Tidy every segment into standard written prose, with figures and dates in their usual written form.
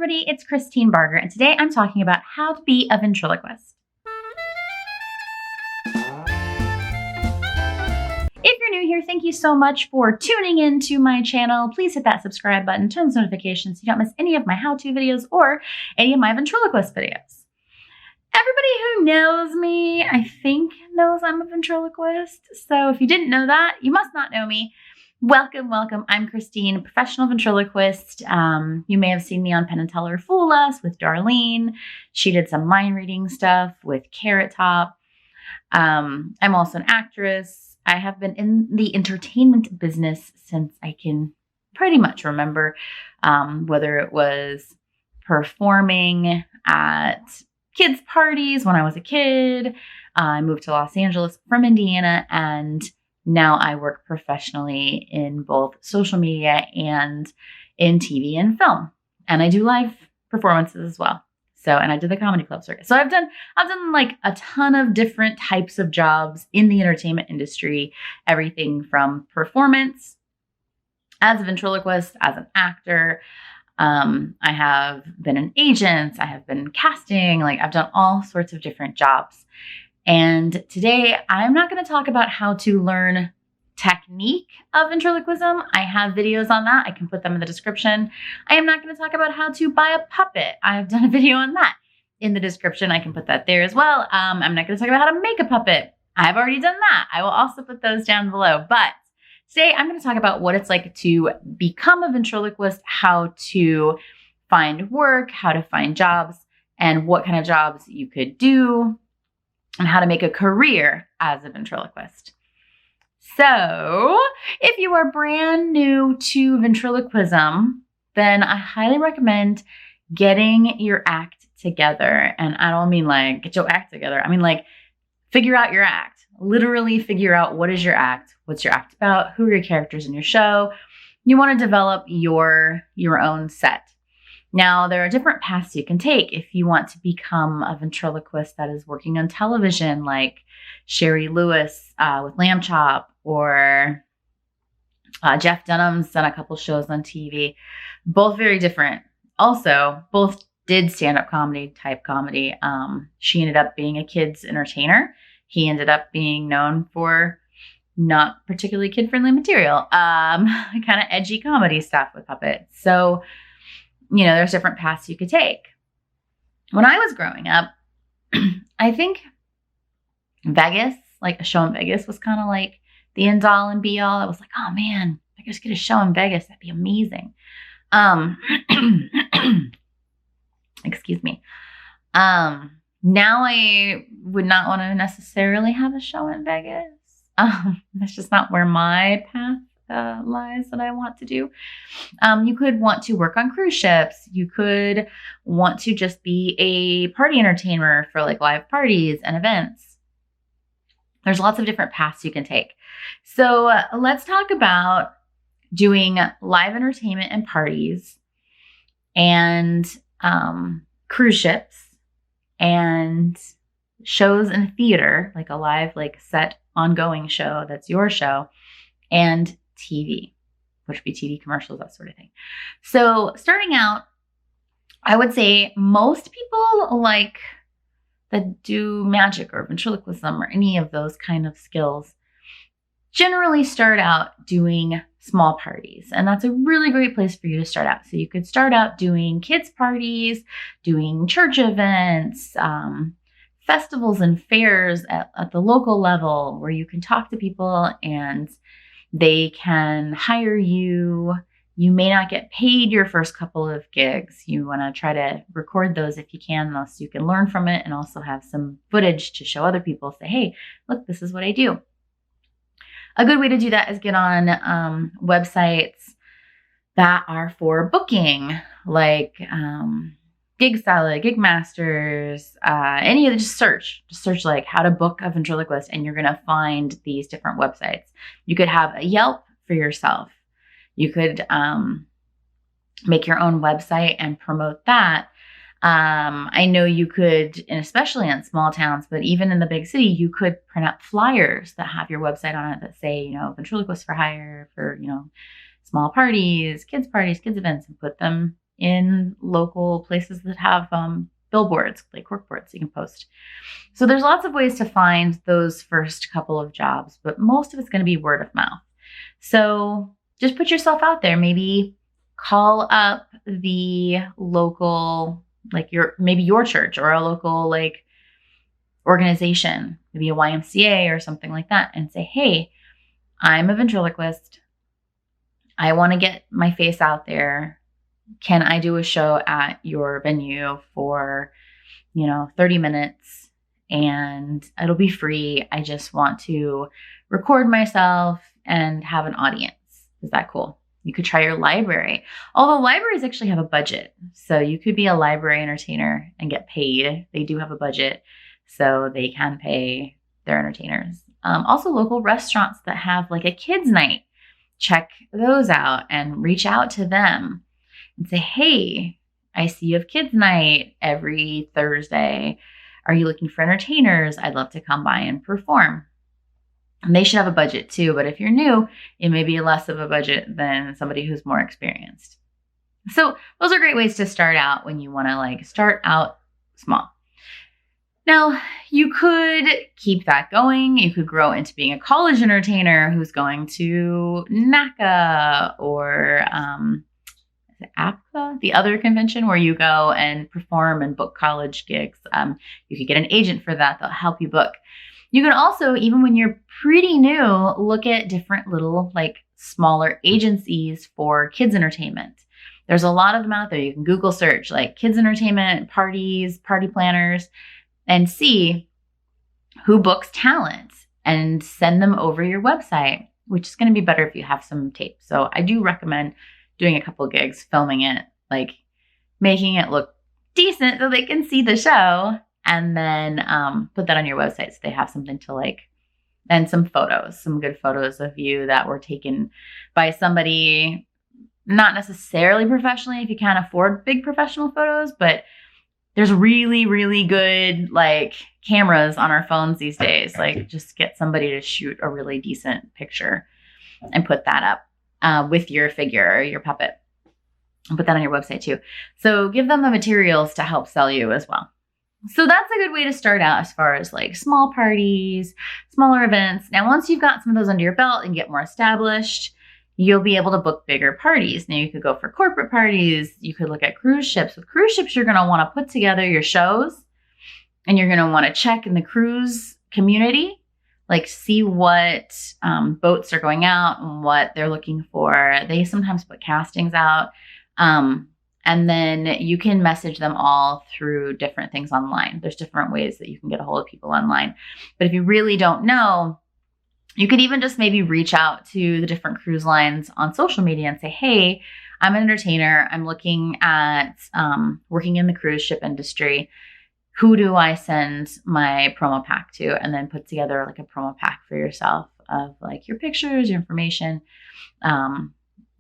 everybody, it's Christine Barger, and today I'm talking about how to be a ventriloquist. If you're new here, thank you so much for tuning in to my channel. Please hit that subscribe button, turn on notifications so you don't miss any of my how-to videos or any of my ventriloquist videos. Everybody who knows me, I think, knows I'm a ventriloquist. So if you didn't know that, you must not know me. Welcome, welcome. I'm Christine, professional ventriloquist. You may have seen me on Penn & Teller Fool Us with Darlene. She did some mind reading stuff with Carrot Top. I'm also an actress. I have been in the entertainment business since I can pretty much remember, whether it was performing at kids' parties when I was a kid. I moved to Los Angeles from Indiana, and now I work professionally in both social media and in TV and film. And I do live performances as well. And I did the comedy club circuit. So I've done like a ton of different types of jobs in the entertainment industry, everything from performance as a ventriloquist, as an actor. I have been an agent. I have been casting. I've done all sorts of different jobs. And today I'm not going to talk about how to learn technique of ventriloquism. I have videos on that. I can put them in the description. I am not going to talk about how to buy a puppet. I've done a video on that in the description. I can put that there as well. I'm not going to talk about how to make a puppet. I've already done that. I will also put those down below. But today I'm going to talk about what it's like to become a ventriloquist, how to find work, how to find jobs, and what kind of jobs you could do, and how to make a career as a ventriloquist. So if you are brand new to ventriloquism, then I highly recommend getting your act together. And I don't mean get your act together. I mean figure out your act. Literally figure out what is your act, what's your act about, who are your characters in your show. You want to develop your own set. Now, there are different paths you can take if you want to become a ventriloquist that is working on television, like Sherry Lewis with Lamb Chop, or Jeff Dunham's done a couple shows on TV. Both very different. Also, both did stand-up type comedy. She ended up being a kid's entertainer. He ended up being known for not particularly kid-friendly material, kind of edgy comedy stuff with puppets. So, there's different paths you could take. When I was growing up, I think Vegas, a show in Vegas, was kind of the end all and be all. I was like, oh man, if I could just get a show in Vegas, that'd be amazing. Excuse me. Now I would not want to necessarily have a show in Vegas. That's just not where my path lies that I want to do. You could want to work on cruise ships. You could want to just be a party entertainer for live parties and events. There's lots of different paths you can take. So let's talk about doing live entertainment and parties and cruise ships and shows in theater, a live set ongoing show that's your show, and TV, which would be TV commercials, that sort of thing. So starting out, I would say most people that do magic or ventriloquism or any of those kind of skills generally start out doing small parties. And that's a really great place for you to start out. So you could start out doing kids' parties, doing church events, festivals and fairs at the local level where you can talk to people and they can hire you. You may not get paid your first couple of gigs. You want to try to record those if you can, so you can learn from it and also have some footage to show other people. Say, hey, look, this is what I do. A good way to do that is get on websites that are for booking, like Gig Salad, Gig Masters, any of the, just search how to book a ventriloquist, and you're going to find these different websites. You could have a Yelp for yourself. You could make your own website and promote that. I know you could, and especially in small towns, but even in the big city, you could print out flyers that have your website on it that say, ventriloquist for hire for, small parties, kids events, and put them in local places that have billboards, like corkboards you can post. So there's lots of ways to find those first couple of jobs, but most of it's going to be word of mouth. So just put yourself out there. Maybe call up the local, like maybe your church or a local like organization, maybe a YMCA or something like that, and say, hey, I'm a ventriloquist. I want to get my face out there. Can I do a show at your venue for, 30 minutes, and it'll be free. I just want to record myself and have an audience. Is that cool? You could try your library. Although libraries actually have a budget. So you could be a library entertainer and get paid. They do have a budget, so they can pay their entertainers. Also local restaurants that have like a kids night, check those out and reach out to them and say, hey, I see you have kids night every Thursday. Are you looking for entertainers? I'd love to come by and perform. And they should have a budget too, but if you're new, it may be less of a budget than somebody who's more experienced. So those are great ways to start out when you want to like start out small. Now, you could keep that going. You could grow into being a college entertainer who's going to NACA or APCA, the other convention where you go and perform and book college gigs. You could get an agent for that. They'll help you book. You can also, even when you're pretty new, look at different little like smaller agencies for kids entertainment. There's a lot of them out there. You can Google search like kids entertainment, parties, party planners, and see who books talent and send them over your website, which is going to be better if you have some tape. So I do recommend doing a couple gigs, filming it, like making it look decent so they can see the show, and then put that on your website so they have something to like, and some photos, some good photos of you that were taken by somebody, not necessarily professionally if you can't afford big professional photos, but there's really, really good like cameras on our phones these days. Like just get somebody to shoot a really decent picture and put that up with your figure or your puppet, and put that on your website too. So give them the materials to help sell you as well. So that's a good way to start out as far as like small parties, smaller events. Now, once you've got some of those under your belt and get more established, you'll be able to book bigger parties. Now, you could go for corporate parties. You could look at cruise ships. With cruise ships, you're going to want to put together your shows, and you're going to want to check in the cruise community, like see what boats are going out and what they're looking for. They sometimes put castings out. And then you can message them all through different things online. There's different ways that you can get a hold of people online. But if you really don't know, you could even just maybe reach out to the different cruise lines on social media and say, hey, I'm an entertainer. I'm looking at working in the cruise ship industry. Who do I send my promo pack to? And then put together like a promo pack for yourself of like your pictures, your information,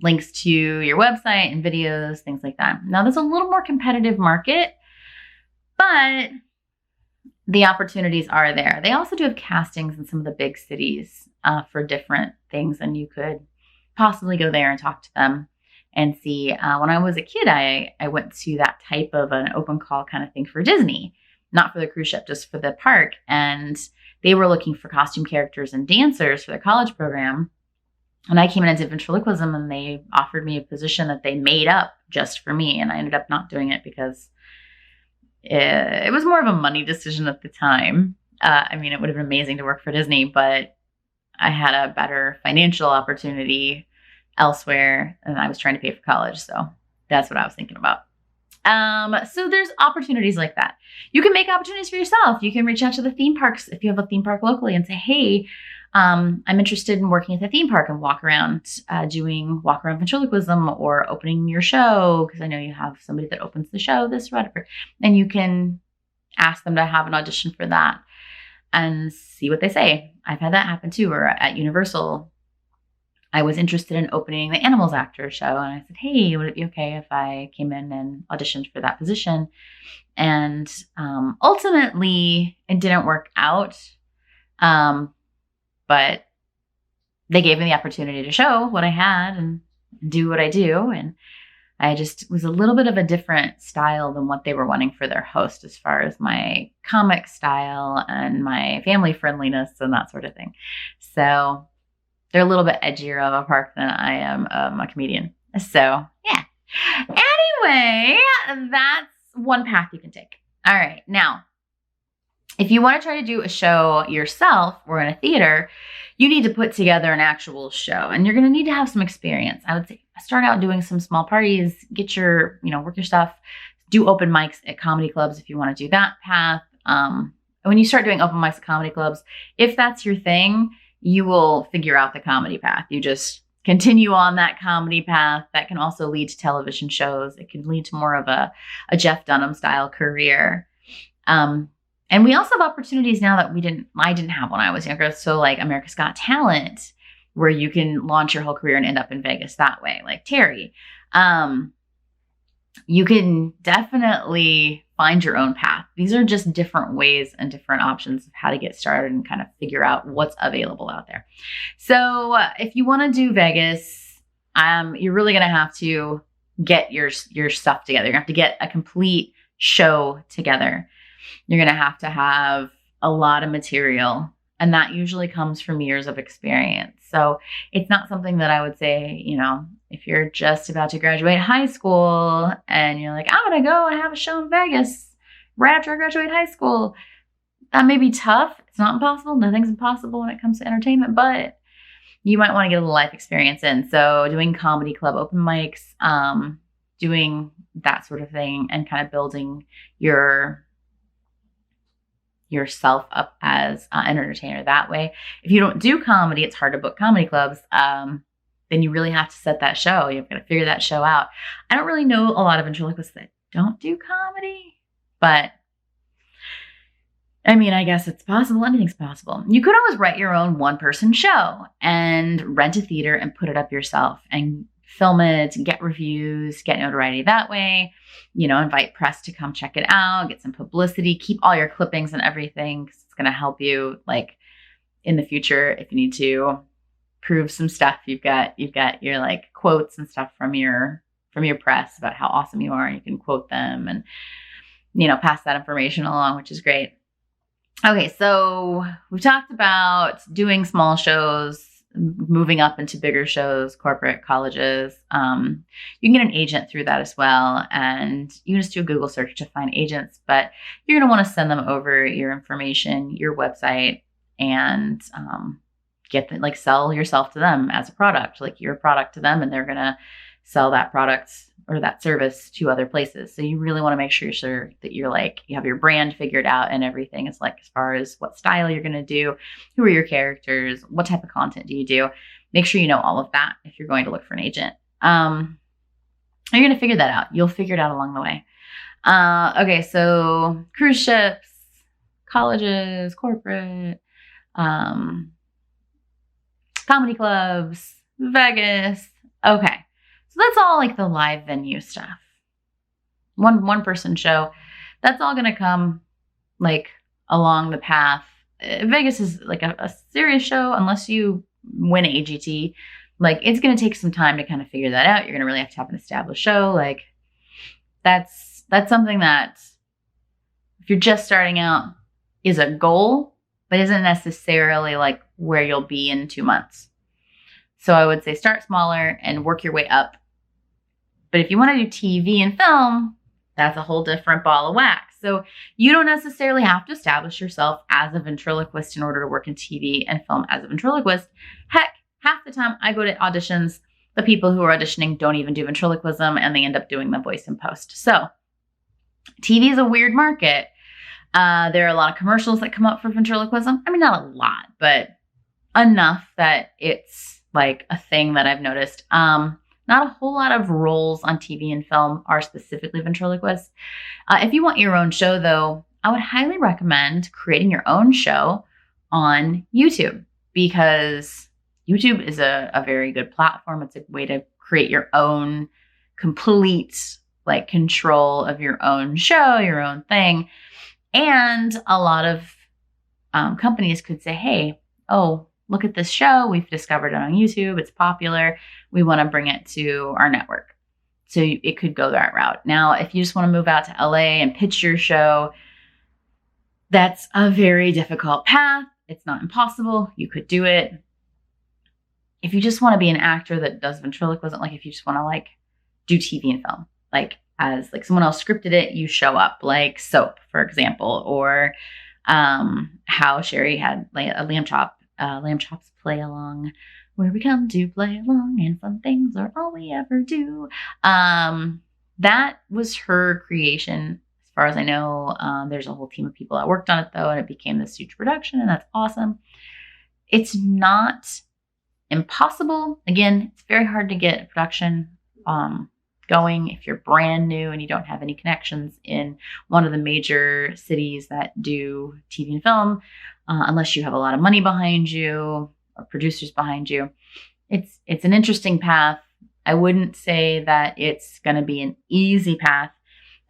links to your website and videos, things like that. Now, there's a little more competitive market, but the opportunities are there. They also do have castings in some of the big cities for different things, and you could possibly go there and talk to them and see. When I was a kid, I went to that type of an open call kind of thing for Disney, not for the cruise ship, just for the park. And they were looking for costume characters and dancers for their college program. And I came in and did ventriloquism, and they offered me a position that they made up just for me. And I ended up not doing it because it was more of a money decision at the time. I mean, it would have been amazing to work for Disney, but I had a better financial opportunity elsewhere, and I was trying to pay for college. So that's what I was thinking about. So there's opportunities like that. You can make opportunities for yourself. You can reach out to the theme parks if you have a theme park locally and say, hey, I'm interested in working at the theme park and walk around ventriloquism or opening your show, because I know you have somebody that opens the show, this, whatever. And you can ask them to have an audition for that and see what they say. I've had that happen too. Or at Universal, I was interested in opening the Animals Actors show. And I said, hey, would it be okay if I came in and auditioned for that position? And ultimately, it didn't work out. But they gave me the opportunity to show what I had and do what I do. And I just was a little bit of a different style than what they were wanting for their host as far as my comic style and my family friendliness and that sort of thing. So they're a little bit edgier of a park than I am a comedian. So yeah. Anyway, that's one path you can take. All right. Now, if you want to try to do a show yourself or in a theater, you need to put together an actual show, and you're going to need to have some experience. I would say start out doing some small parties, get your, work your stuff, do open mics at comedy clubs if you want to do that path. When you start doing open mics at comedy clubs, if that's your thing, you will figure out the comedy path. You just continue on that comedy path. That can also lead to television shows. It can lead to more of a Jeff Dunham style career. And we also have opportunities now that I didn't have when I was younger. So like America's Got Talent, where you can launch your whole career and end up in Vegas that way, like Terry. You can definitely find your own path. These are just different ways and different options of how to get started and kind of figure out what's available out there. So if you want to do Vegas, you're really going to have to get your stuff together. You're going to have to get a complete show together. You're going to have a lot of material, and that usually comes from years of experience. So it's not something that I would say, if you're just about to graduate high school and you're like, I'm going to go and have a show in Vegas right after I graduate high school. That may be tough. It's not impossible. Nothing's impossible when it comes to entertainment, but you might want to get a little life experience in. So doing comedy club open mics, doing that sort of thing, and kind of building yourself up as an entertainer that way. If you don't do comedy, it's hard to book comedy clubs. Then you really have to set that show. You've got to figure that show out. I don't really know a lot of ventriloquists that don't do comedy, but I mean, I guess it's possible. Anything's possible. You could always write your own one-person show and rent a theater and put it up yourself and film it, get reviews, get notoriety that way, invite press to come check it out, get some publicity, keep all your clippings and everything, 'cause it's going to help you like in the future if you need to prove some stuff. You've got your like quotes and stuff from your press about how awesome you are, and you can quote them and pass that information along, which is great. Okay, so we've talked about doing small shows, moving up into bigger shows, corporate, colleges. You can get an agent through that as well, and you can just do a Google search to find agents, but you're going to want to send them over your information, your website, and sell yourself to them as a product, like you're a product to them, and they're going to sell that product or that service to other places. So you really want to make sure that you have your brand figured out and everything. It's like as far as what style you're going to do, who are your characters, what type of content do you do. Make sure you know all of that if you're going to look for an agent. You're going to figure that out. You'll figure it out along the way. Okay, so cruise ships, colleges, corporate, comedy clubs, Vegas. Okay. So that's all like the live venue stuff. One person show. That's all going to come like along the path. Vegas is like a serious show unless you win AGT. Like it's going to take some time to kind of figure that out. You're going to really have to have an established show. Like that's something that if you're just starting out is a goal, but isn't necessarily like where you'll be in 2 months. So I would say start smaller and work your way up. But if you want to do TV and film, that's a whole different ball of wax. So you don't necessarily have to establish yourself as a ventriloquist in order to work in TV and film as a ventriloquist. Heck, half the time I go to auditions, the people who are auditioning don't even do ventriloquism, and they end up doing the voice in post. So TV is a weird market. There are a lot of commercials that come up for ventriloquism. I mean, not a lot, but enough that it's like a thing that I've noticed. Not a whole lot of roles on TV and film are specifically ventriloquists. If you want your own show, though, I would highly recommend creating your own show on YouTube, because YouTube is a very good platform. It's a way to create your own complete like control of your own show, your own thing. And a lot of companies could say, hey, look at this show. We've discovered it on YouTube. It's popular. We want to bring it to our network. So it could go that route. Now, if you just want to move out to LA and pitch your show, that's a very difficult path. It's not impossible. You could do it. If you just want to be an actor that does ventriloquism, like if you just want to like do TV and film, like as like someone else scripted it, you show up, like Soap, for example, or how Sherry had like a lamb chops play along, where we come to play along, and fun things are all we ever do. That was her creation. As far as I know, there's a whole team of people that worked on it though, and it became this huge production, and that's awesome. It's not impossible. Again, it's very hard to get a production going if you're brand new and you don't have any connections in one of the major cities that do TV and film, unless you have a lot of money behind you or producers behind you. It's an interesting path. I wouldn't say that it's going to be an easy path.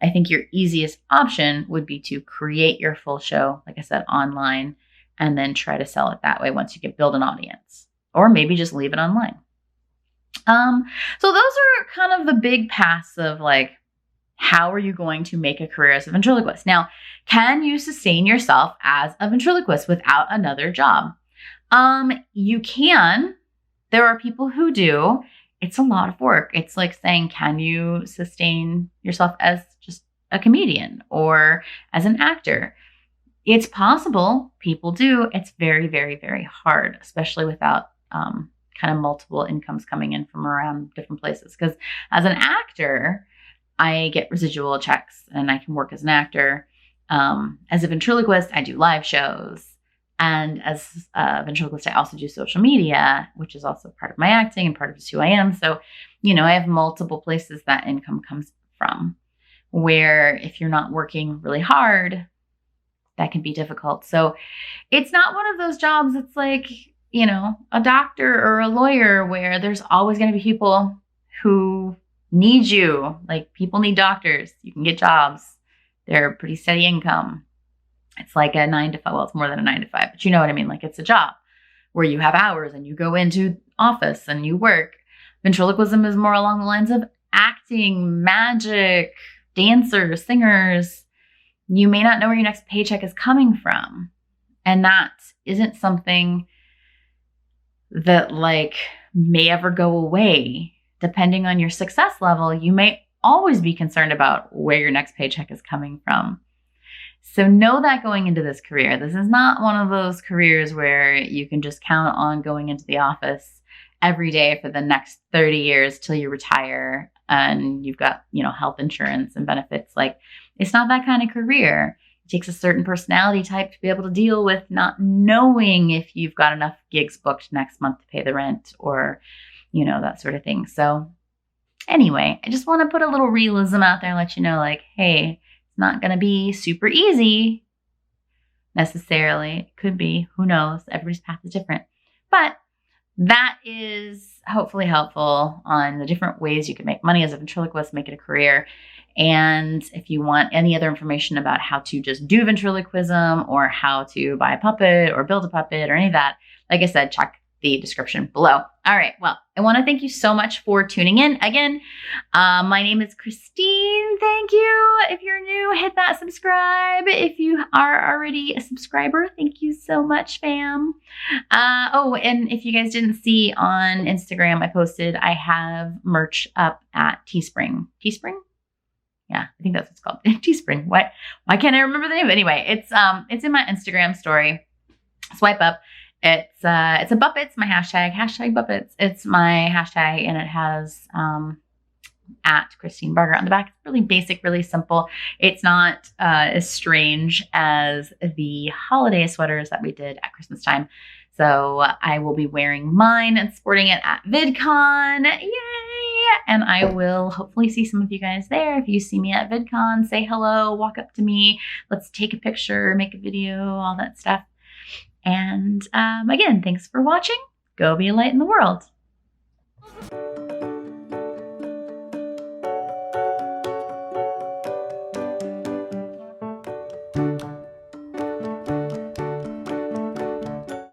I think your easiest option would be to create your full show, like I said, online, and then try to sell it that way once you can build an audience, or maybe just leave it online. So those are kind of the big paths of like, how are you going to make a career as a ventriloquist? Now, can you sustain yourself as a ventriloquist without another job? You can. There are people who do. It's a lot of work. It's like saying, can you sustain yourself as just a comedian or as an actor? It's possible. People do. It's very, very, very hard, especially without kind of multiple incomes coming in from around different places. Because as an actor, I get residual checks and I can work as an actor. As a ventriloquist, I do live shows. And as a ventriloquist, I also do social media, which is also part of my acting and part of who I am. So, I have multiple places that income comes from, where if you're not working really hard, that can be difficult. So it's not one of those jobs that's like, a doctor or a lawyer where there's always going to be people who need you. Like, people need doctors. You can get jobs. They're pretty steady income. It's like a 9 to 5. Well, it's more than a 9 to 5, but you know what I mean? Like, it's a job where you have hours and you go into office and you work. Ventriloquism is more along the lines of acting, magic, dancers, singers. You may not know where your next paycheck is coming from. And that isn't something that like may ever go away. Depending on your success level, you may always be concerned about where your next paycheck is coming from. So know that going into this career. This is not one of those careers where you can just count on going into the office every day for the next 30 years till you retire and you've got, health insurance and benefits. Like, it's not that kind of career. It takes a certain personality type to be able to deal with not knowing if you've got enough gigs booked next month to pay the rent or, that sort of thing. So anyway, I just want to put a little realism out there and let you know, like, hey, it's not going to be super easy necessarily. It could be, who knows? Everybody's path is different. But that is hopefully helpful on the different ways you can make money as a ventriloquist, make it a career. And if you want any other information about how to just do ventriloquism or how to buy a puppet or build a puppet or any of that, like I said, check the description below. All right. Well, I want to thank you so much for tuning in. Again, my name is Christine. Thank you. If you're new, hit that subscribe. If you are already a subscriber, thank you so much, fam. And if you guys didn't see on Instagram, I have merch up at Teespring. Teespring? Yeah, I think that's what it's called. Teespring. Why can't I remember the name? Anyway, it's in my Instagram story. Swipe up. It's a Buppets, my hashtag Buppets. It's my hashtag, and it has at Christine Barger on the back. It's really basic, really simple. It's not as strange as the holiday sweaters that we did at Christmas time. So I will be wearing mine and sporting it at VidCon. Yay! And I will hopefully see some of you guys there. If you see me at VidCon, say hello, walk up to me. Let's take a picture, make a video, all that stuff. And again, thanks for watching. Go be a light in the world.